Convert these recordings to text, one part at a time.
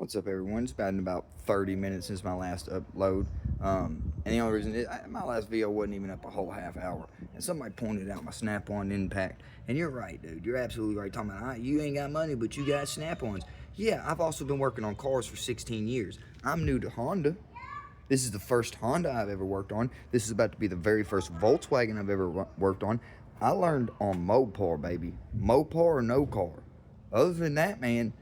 What's up, everyone? It's been about 30 minutes since my last upload. And the only reason my last video wasn't even up a whole half hour. And somebody pointed out my Snap-on impact. And you're right, dude. You're absolutely right. Talking about, you ain't got money, but you got Snap-ons. Yeah, I've also been working on cars for 16 years. I'm new to Honda. This is the first Honda I've ever worked on. This is about to be the very first Volkswagen I've ever worked on. I learned on Mopar, baby. Mopar or no car. Other than that, man,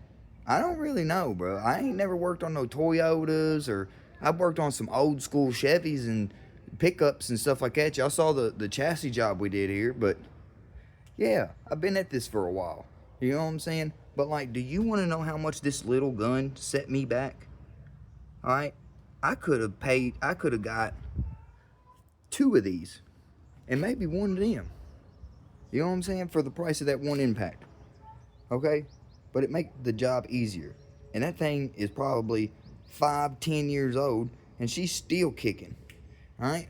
I don't really know, bro. I ain't never worked on no Toyotas, or I've worked on some old school Chevys and pickups and stuff like that. Y'all saw the chassis job we did here, but yeah, I've been at this for a while. You know what I'm saying? But like, do you want to know how much this little gun set me back? All right, I could have got 2 of these and maybe 1 of them. You know what I'm saying? For the price of that one impact. Okay? But it make the job easier. And that thing is probably 5-10 years old, and she's still kicking. All right,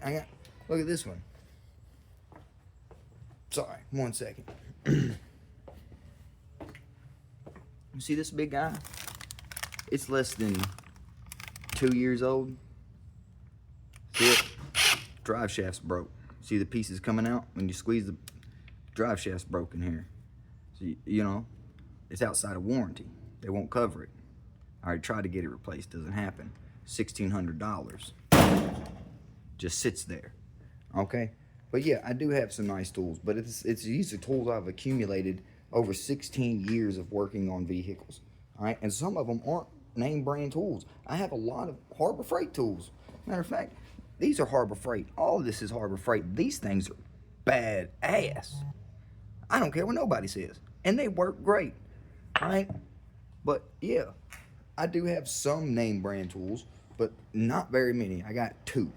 look at this one. Sorry, 1 second. You see this big guy? It's less than 2 years old. See it? Drive shaft's broke. See the pieces coming out when you squeeze the drive shaft's broken here. So you know. It's outside of warranty. They won't cover it. I already tried to get it replaced. Doesn't happen. $1,600. Just sits there. Okay? But yeah, I do have some nice tools. But these are tools I've accumulated over 16 years of working on vehicles. Alright? And some of them aren't name brand tools. I have a lot of Harbor Freight tools. Matter of fact, these are Harbor Freight. All of this is Harbor Freight. These things are bad ass. I don't care what nobody says. And they work great. Right? But yeah, I do have some name brand tools, but not very many. I got 2.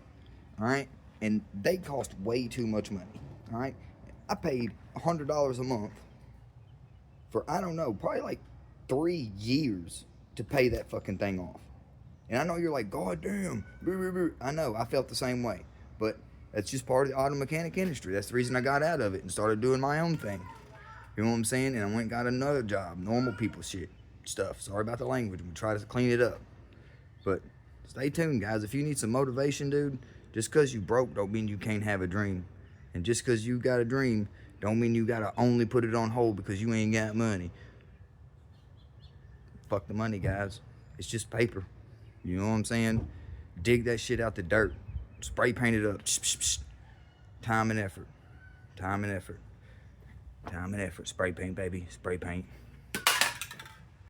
All right? And they cost way too much money. All right? I paid $100 a month for, I don't know, probably like 3 years to pay that fucking thing off. And I know you're like, God damn. I know, I felt the same way. But that's just part of the auto mechanic industry. That's the reason I got out of it and started doing my own thing. You know what I'm saying? And I went and got another job. Normal people stuff. Sorry about the language. We try to clean it up. But stay tuned, guys. If you need some motivation, dude, just because you broke don't mean you can't have a dream. And just because you got a dream don't mean you got to only put it on hold because you ain't got money. Fuck the money, guys. It's just paper. You know what I'm saying? Dig that shit out the dirt. Spray paint it up. Time and effort. Time and effort. Time and effort. Spray paint, baby. Spray paint.